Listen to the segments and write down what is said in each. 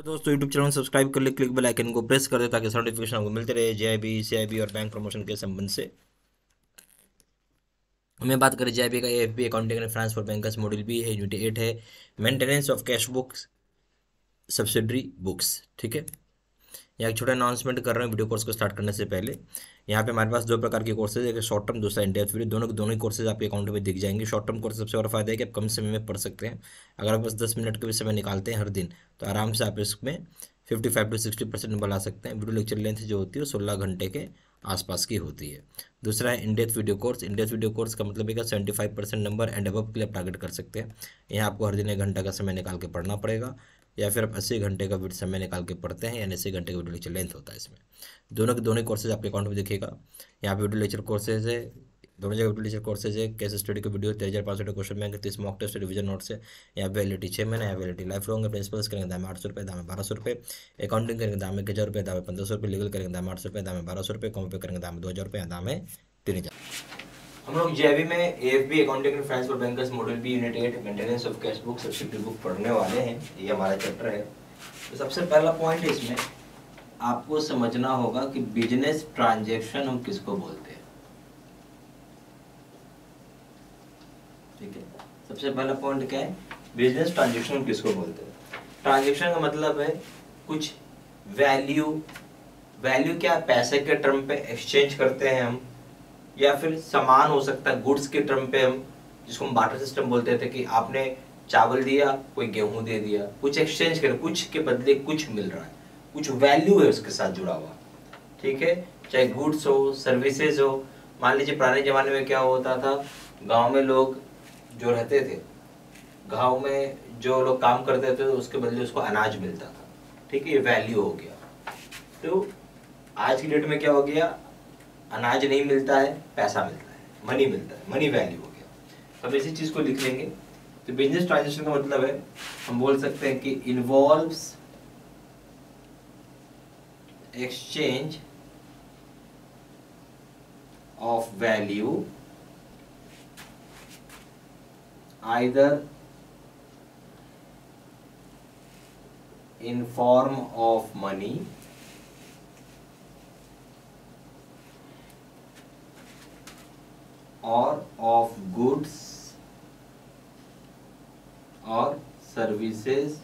तो दोस्तों YouTube channel subscribe कर ले, क्लिक बेल आइकन को प्रेस कर दे ताकि नोटिफिकेशन आपको मिलते रहे जेआईबी, सीआईबी और बैंक प्रमोशन के संबंध से। हमें बात करें जेआईबी का, AFB accounting and finance for bankers module B है, यूनिट 8 है, maintenance of cash books subsidiary books. ठीक है, यहाँ एक छोटा अनाउंसमेंट कर रहे हैं वीडियो कोर्स को स्टार्ट करने से पहले। यहाँ पे हमारे पास दो प्रकार के कोर्सेज, एक शॉर्ट टर्म, दूसरा इन डेप्थ वीडियो। दोनों ही कोर्सेज आपके अकाउंट में दिख जाएंगे। शॉर्ट टर्म कोर्स सबसे बड़ा फायदा है कि आप कम समय में पढ़ सकते हैं। अगर आप बस 10 मिनट का भी समय निकालते हैं हर दिन, तो आराम से आप इसमें 55 से 60% नंबर ला सकते हैं। वीडियो लेक्चर लेंथ जो होती है वो 16 घंटे के आसपास की होती है। दूसरा है in depth video course. In depth video course का मतलब है कि 75% नंबर एंड अबव के लिए आप टारगेट कर सकते हैं। यहाँ आपको हर दिन 1 घंटा का समय निकाल के पढ़ना पड़ेगा, या फिर आप 80 घंटे का समय निकाल के पढ़ते हैं, यानी 80 घंटे का वीडियो लेक्चर लेंथ होता है इसमें। दोनों के दोनों कोर्सेज आपके अकाउंट में दिखेगा। यहाँ पे वीडियो लेक्चर कोर्सेज है, दोनों जगह वीडियो लेक्चर कोर्सेज है। केस स्टडी का video 13,500 question bank, 30 mock test, revision notes है। यहाँ पे वैलिडिटी 6 महीने, यहाँ वैलिडिटी लाइफ लॉन्ग है। प्रिंसिपल्स करेंगे दाम 800 रुपये, दाम 1200 रुपये। अकाउंटिंग करेंगे दाम 1,000 रुपये, दाम 1500 रुपये। लीगल करेंगे दाम 800 रुपये, दाम 1200 रुपये। कॉम पे करेंगे दाम 2,000 रुपये, दाम है 3,000। हम लोग जेबी में AFB accounting and finance for bankers module B unit 8 maintenance of cash book subsidiary book पढ़ने वाले हैं। ये हमारा चैप्टर है। तो सबसे पहला पॉइंट है इसमें आपको समझना होगा कि बिजनेस ट्रांजैक्शन हम किसको बोलते हैं। ठीक है, सबसे पहला पॉइंट क्या है, बिजनेस ट्रांजैक्शन हम किसको बोलते हैं। ट्रांजैक्शन का मतलब है कुछ वैल्यू। वैल्यू क्या, पैसे के टर्म पे एक्सचेंज करते हैं हम, या फिर सामान हो सकता है गुड्स के टर्म पे हम, जिसको हम बार्टर सिस्टम बोलते थे कि आपने चावल दिया, कोई गेहूं दे दिया, कुछ एक्सचेंज कर, कुछ के बदले कुछ मिल रहा है, कुछ वैल्यू है उसके साथ जुड़ा हुआ। ठीक है, चाहे गुड्स हो, सर्विसेज हो। मान लीजिए पुराने जमाने में क्या होता था, गांव में लोग जो रहते थे, गांव में जो लोग काम करते थे उसके बदले उसको अनाज मिलता था। ठीक है, ये वैल्यू हो गया। तो आज की डेट में क्या हो गया, अनाज नहीं मिलता है, पैसा मिलता है, मनी मिलता है, मनी वैल्यू हो गया। तो हम इसी चीज को लिख लेंगे। तो बिजनेस ट्रांजैक्शन का मतलब है, हम बोल सकते हैं कि involves exchange of value either in form of money or of goods और सर्विसेज,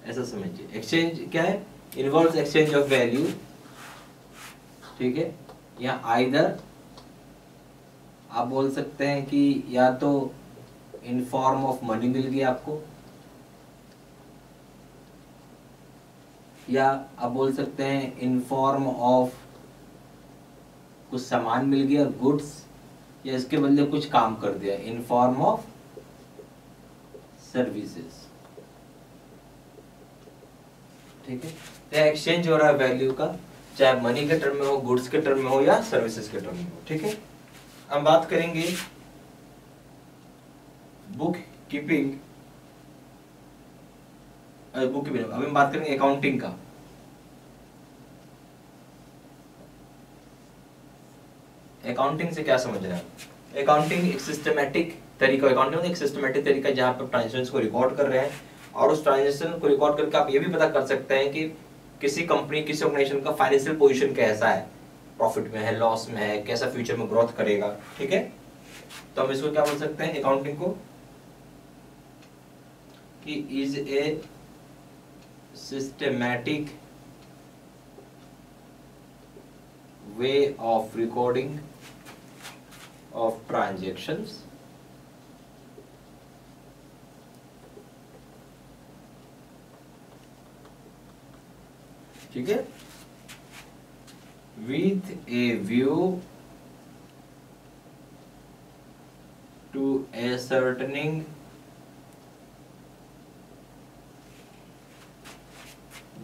ऐसा समझिए। एक्सचेंज क्या है, इन्वॉल्व्स एक्सचेंज ऑफ वैल्यू। ठीक है, या आइदर आप बोल सकते हैं कि या तो इन फॉर्म ऑफ मनी मिल गया आपको, या आप बोल सकते हैं इन फॉर्म ऑफ कुछ सामान मिल गया, गुड्स, या इसके बदले कुछ काम कर दिया, इन फॉर्म ऑफ सर्विसेज। ठीक है, तो एक्सचेंज हो रहा है वैल्यू का, चाहे मनी के टर्म में हो, गुड्स के टर्म में हो, या सर्विसेज के टर्म में हो। ठीक है, हम बात करेंगे बुक कीपिंग। अभी हम बात करेंगे अकाउंटिंग का। अकाउंटिंग से क्या समझ रहे हैं, अकाउंटिंग एक सिस्टमैटिक तरीका, अकाउंटिंग एक सिस्टमैटिक तरीका जहां पर ट्रांजैक्शंस को रिकॉर्ड कर रहे हैं, और उस ट्रांजैक्शन को रिकॉर्ड करके आप ये भी पता कर सकते हैं कि किसी कंपनी, किसी ऑर्गेनाइजेशन का फाइनेंशियल पोजीशन कैसा है, प्रॉफिट में है, लॉस में है, कैसा फ्यूचर में ग्रोथ करेगा। ठीक है, तो हम इसको क्या बोल सकते हैं अकाउंटिंग को, कि is a systematic way of recording of transactions ठीक है, with a view to ascertaining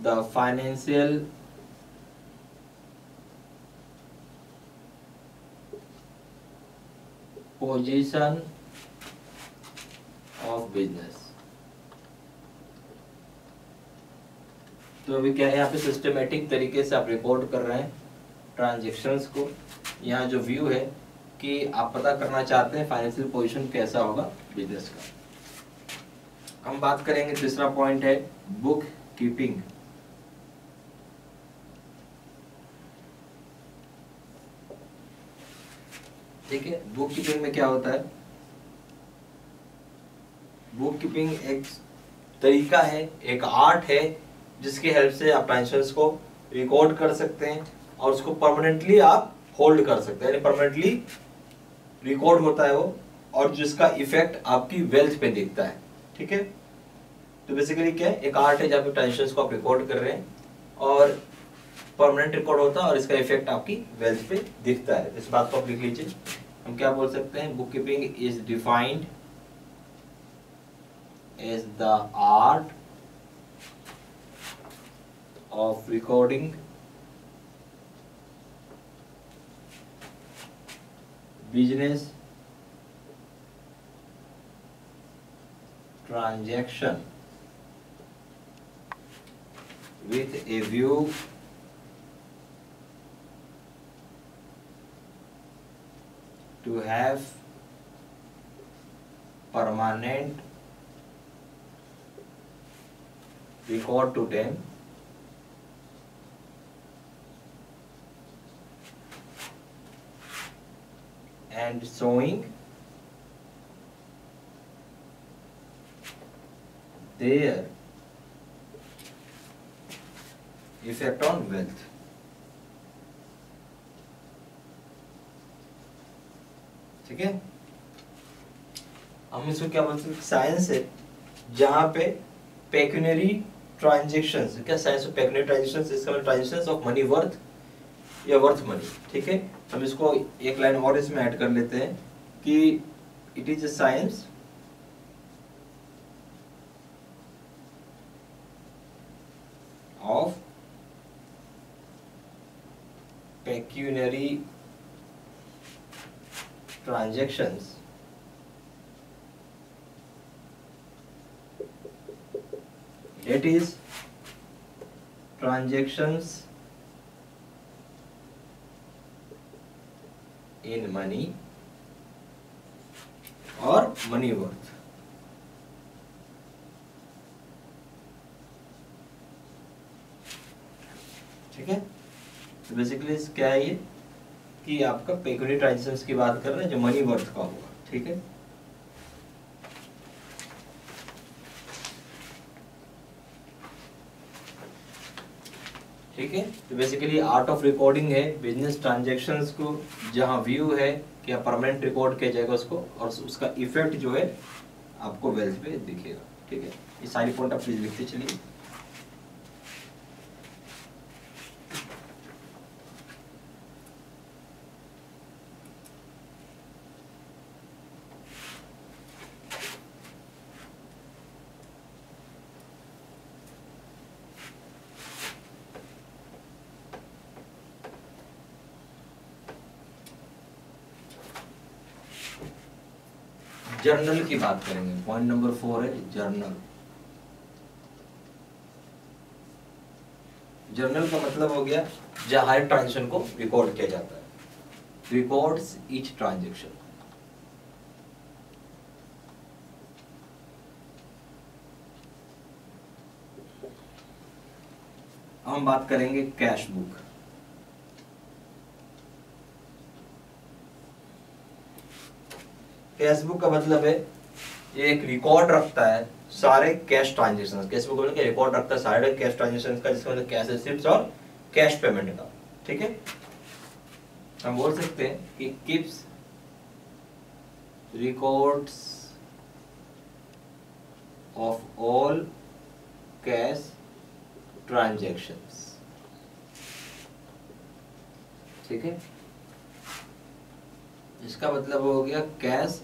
the financial position of business। तो अभी क्या है, यहाँ पे सिस्टमेटिक तरीके से आप रिकॉर्ड कर रहे हैं ट्रांजैक्शंस को। यहाँ जो व्यू है कि आप पता करना चाहते हैं फाइनेंशियल पोजीशन कैसा होगा बिजनेस का। हम बात करेंगे, तीसरा पॉइंट है बुक कीपिंग। ठीक है, बुक कीपिंग में क्या होता है, बुक कीपिंग एक तरीका है, एक आर्ट है, जिसकी हेल्प से आप ट्रांजेक्शंस को रिकॉर्ड कर सकते हैं और उसको परमानेंटली आप होल्ड कर सकते हैं, यानी परमानेंटली रिकॉर्ड होता है वो, और जिसका इफेक्ट आपकी वेल्थ पे दिखता है। ठीक है, तो बेसिकली क्या है, एक आर्ट है जहाँ पे ट्रांजेक्शंस को आप रिकॉर्ड कर रहे हैं और परमानेंट रिकॉर्ड होता है और इसका इफेक्ट आपकी वेल्थ पे दिखता है। इस बात को आप लिख लीजिए। हम क्या बोल सकते हैं, book keeping is defined as the art of recording business transaction with a view to have permanent record to them and showing their effect on wealth। ठीक है, हम इसको क्या बोलते हैं, साइंस है जहां पे पेक्यूनरी ट्रांजेक्शंस, क्या साइंस ऑफ पेक्यूनरी ट्रांजेक्शंस, इसका मतलब ट्रांजेक्शंस ऑफ मनी वर्थ या वर्थ मनी। ठीक है, हम इसको एक लाइन और इसमें ऐड कर लेते हैं कि it is a science of pecuniary transactions that is transactions in money or money worth। ठीक है, तो बेसिकली क्या है ये कि आपका पेक्यूनरी ट्रांजेक्शंस की बात कर रहे हैं जो मनी वर्थ का होगा। ठीक है, ठीक है, तो बेसिकली आर्ट ऑफ रिकॉर्डिंग है बिजनेस ट्रांजेक्शंस को, जहां व्यू है कि परमानेंट रिकॉर्ड किया जाएगा उसको और उसका इफेक्ट जो है आपको वेल्थ पे दिखेगा। ठीक है, ये सारी पॉइंट आप प्लीज लिखते चलिए। जर्नल की बात करेंगे, पॉइंट नंबर 4 है जर्नल। जर्नल का मतलब हो गया जहां हर ट्रांजेक्शन को रिकॉर्ड किया जाता है, रिकॉर्ड्स ईच ट्रांजेक्शन। हम बात करेंगे कैश बुक। कैश बुक का मतलब है एक रिकॉर्ड रखता है सारे कैश ट्रांजेक्शन। कैश बुक मतलब रिकॉर्ड रखता है सारे कैश ट्रांजेक्शन का, जिसका मतलब कैश रिसीप्ट्स और कैश पेमेंट का। ठीक है, हम बोल सकते हैं कि keeps records of all cash transactions. ठीक है, इसका मतलब हो गया कैश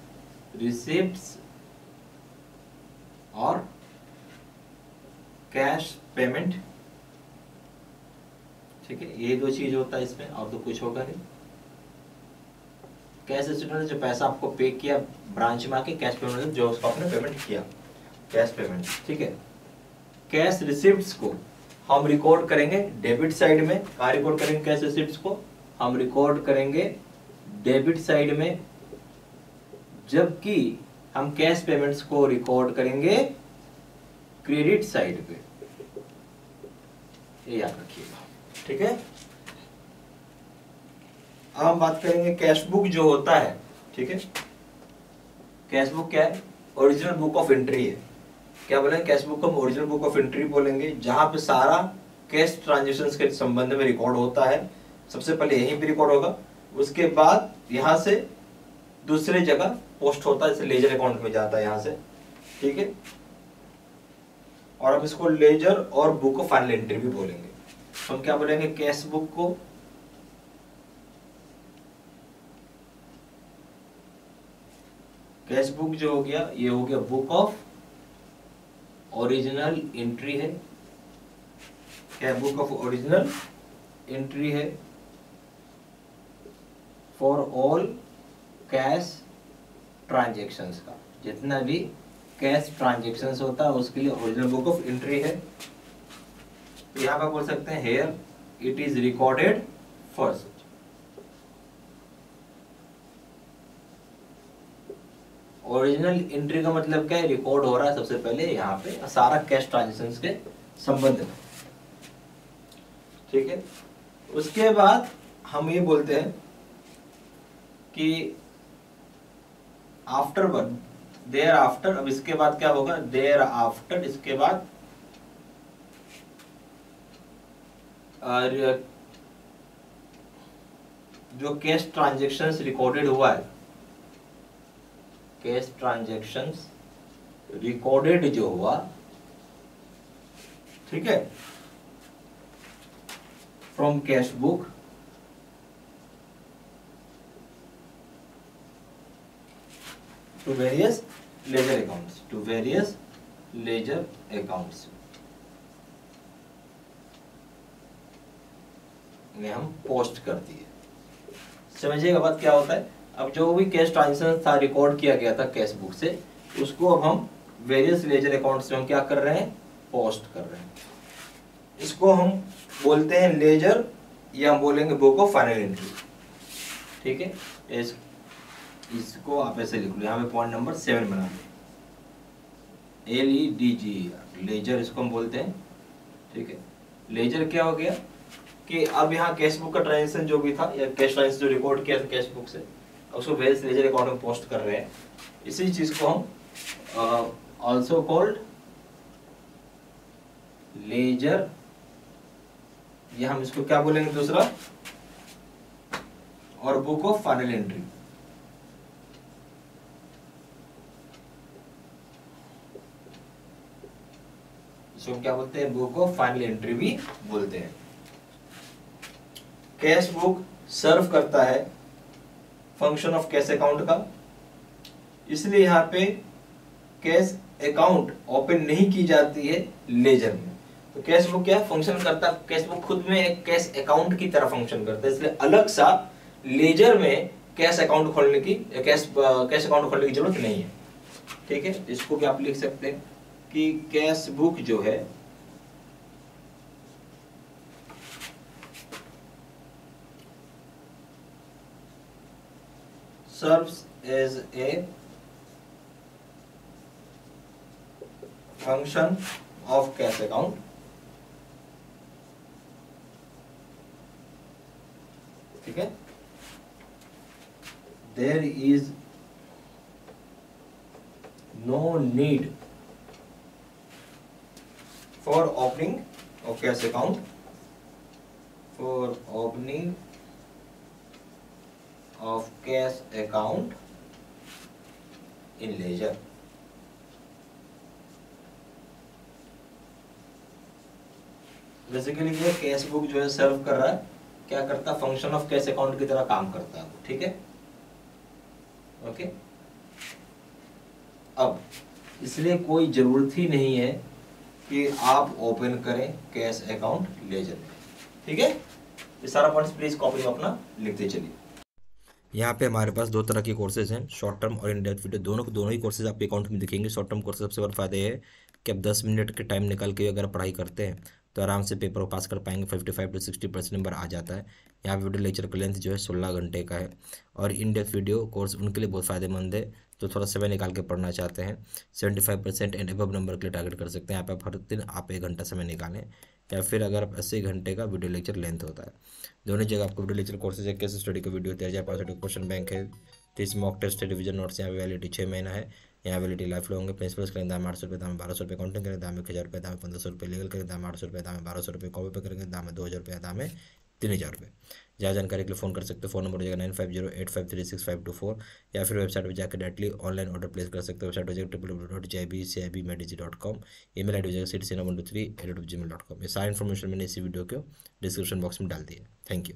रिसिप्ट्स और कैश पेमेंट। ठीक है, ये दो चीज होता है इसमें, और तो कुछ होगा नहीं। कैश रिसिप्ट जो पैसा आपको पे किया ब्रांच में आके, कैश पेमेंट जो उसको आपने पेमेंट किया, कैश पेमेंट। ठीक है, कैश रिसिप्ट्स को हम रिकॉर्ड करेंगे डेबिट साइड में। कहाँ रिकॉर्ड करेंगे कैश रिसिप्ट्स को? हम रिकॉर्ड करेंगे डेबिट साइड में, जबकि हम कैश पेमेंट्स को रिकॉर्ड करेंगे क्रेडिट साइड पे। ये याद रखिएगा, ठीक है। अब हम बात करेंगे कैश बुक जो होता है, ठीक है। कैश बुक क्या है? ओरिजिनल बुक ऑफ एंट्री है। क्या बोलेंगे? कैश बुक को हम ओरिजिनल बुक ऑफ एंट्री बोलेंगे, जहां पे सारा कैश ट्रांजेक्शंस के संबंध में रिकॉर्ड होता है। सबसे पहले यहीं पे रिकॉर्ड होगा, उसके बाद यहां से दूसरे जगह पोस्ट होता है, जैसे लेजर अकाउंट में जाता है यहां से, ठीक है। और हम इसको लेजर और बुक ऑफ फाइनल एंट्री भी बोलेंगे। हम क्या बोलेंगे? कैश बुक को कैश बुक जो हो गया, ये हो गया बुक ऑफ ओरिजिनल एंट्री है। क्या बुक ऑफ ओरिजिनल एंट्री है फॉर ऑल कैश ट्रांजेक्शंस का, जितना भी कैश ट्रांजेक्शंस होता है उसके लिए ओरिजिनल बुक ऑफ एंट्री है। यहां पर बोल सकते हैं here it is recorded first. Original entry का मतलब क्या है? रिकॉर्ड हो रहा है सबसे पहले यहाँ पे सारा कैश ट्रांजेक्शंस के संबंध में, ठीक है। उसके बाद हम ये बोलते हैं कि आफ्टर वन, देयर आफ्टर, अब इसके बाद क्या होगा? देयर आफ्टर, इसके बाद जो कैश ट्रांजेक्शंस रिकॉर्डेड हुआ है, कैश ट्रांजेक्शंस रिकॉर्डेड जो हुआ, ठीक है, from cash book to various ledger accounts, to various ledger accounts में हम पोस्ट कर दिए। समझिएगा बात क्या होता है? अब जो भी कैश ट्रांजेक्शन था रिकॉर्ड किया गया था कैश बुक से, उसको अब हम वेरियस लेजर अकाउंट्स में हम क्या कर रहे हैं? पोस्ट कर रहे हैं। इसको हम बोलते हैं लेजर, या हम बोलेंगे बुक ऑफ फाइनल एंट्री, ठीक है। इसको आप ऐसे लिख लो, यहाँ पे पॉइंट नंबर 7 बना लें, LEDGER, लेजर इसको हम बोलते हैं, ठीक है। लेजर क्या हो गया कि अब यहाँ कैश बुक का ट्रांजेक्शन जो भी था, या कैश ट्रांजेक्शन जो रिकॉर्ड किया था कैश बुक से, उसको वेरियस लेजर अकाउंट में पोस्ट कर रहे हैं। इसी चीज को हम ऑल्सो कॉल्ड लेजर, या हम इसको क्या बोलेंगे दूसरा? और बुक ऑफ फाइनल एंट्री, इसको क्या बोलते हैं? बुक ऑफ फाइनल एंट्री भी बोलते हैं। कैश बुक सर्व करता है फंक्शन ऑफ कैश अकाउंट का, इसलिए यहाँ पे कैश अकाउंट ओपन नहीं की जाती है लेजर में। तो कैश बुक क्या फंक्शन करता है? कैश बुक खुद में एक कैश अकाउंट की तरह फंक्शन करता है, इसलिए अलग सा लेजर में कैश अकाउंट खोलने की, कैश अकाउंट खोलने की जरूरत नहीं है, ठीक है। इसको भी आप लिख सकते हैं कि कैश बुक जो है serves as a function of cash account, ठीक है। There is no need for opening of cash account, for opening of cash account in ledger। Basically ये कैश बुक जो है सर्व कर रहा है, क्या करता है? फंक्शन ऑफ कैश अकाउंट की तरह काम करता है, ठीक है, ओके। अब इसलिए कोई जरूरत ही नहीं है कि आप ओपन करें कैश अकाउंट लेजर में, ठीक है। ये सारा पॉइंट्स प्लीज कॉपी में अपना लिखते चलिए। यहाँ पे हमारे पास दो तरह के कोर्सेज हैं, शॉर्ट टर्म और इन डेप्थ वीडियो। दोनों ही कोर्सेज आपके अकाउंट में दिखेंगे। शॉर्ट टर्म कोर्स सबसे बड़ा फायदा ये है कि आप 10 मिनट के टाइम निकाल के अगर पढ़ाई करते हैं तो आराम से पेपर को पास कर पाएंगे। 55 to 60% नंबर आ जाता है। यहाँ पे वीडियो लेक्चर का लेंथ जो है 16 घंटे का है। और इन डेप्थ वीडियो कोर्स उनके लिए बहुत फ़ायदेमंद है जो थोड़ा समय निकाल के पढ़ना चाहते हैं। 75% एंड एबव नंबर के लिए टारगेट कर सकते हैं। यहाँ पे हर दिन आप 1 घंटा समय निकालें, या फिर अगर 80 घंटे का वीडियो लेक्चर लेंथ होता है। दोनों जगह आपको वीडियो लेक्चर कोर्सेज है, केस स्टडी का वीडियो 13,500 क्वेश्चन बैंक है, 30 मॉक टेस्ट रिविजन नोट्स। यहाँ वैलिडिटी 6 महीना है। यहाँ वैलिडिटी लाइफ लॉन्ग है। प्रिंसिपल्स करेंगे दाम 800 रुपये, दाम 1200 रुपये, काउंटिंग करेंगे दाम 1000 रुपये, दाम 1500 रुपये, लीगल करेंगे दाम 800 रुपये, दाम 1200 रुपये, कॉपी पे करेंगे दाम 2000 रुपये, दाम है 3000 रुपये। जहाँ जानकारी के लिए फ़ोन कर सकते हो। फ़ोन नंबर हो जाएगा 9508536524, या फिर वेबसाइट पर जाकर डायरेक्टली ऑनलाइन ऑर्डर प्लेस कर सकते हो। वेबसाइट हो जाएगा www.jibcibmedici.com। ईमेल आई डी हो जाएगा citizen123@gmail.com। ये सारी इन्फॉर्मेशन मैंने इसी वीडियो के डिस्क्रिप्शन बॉक्स में डाल दी है। Thank you.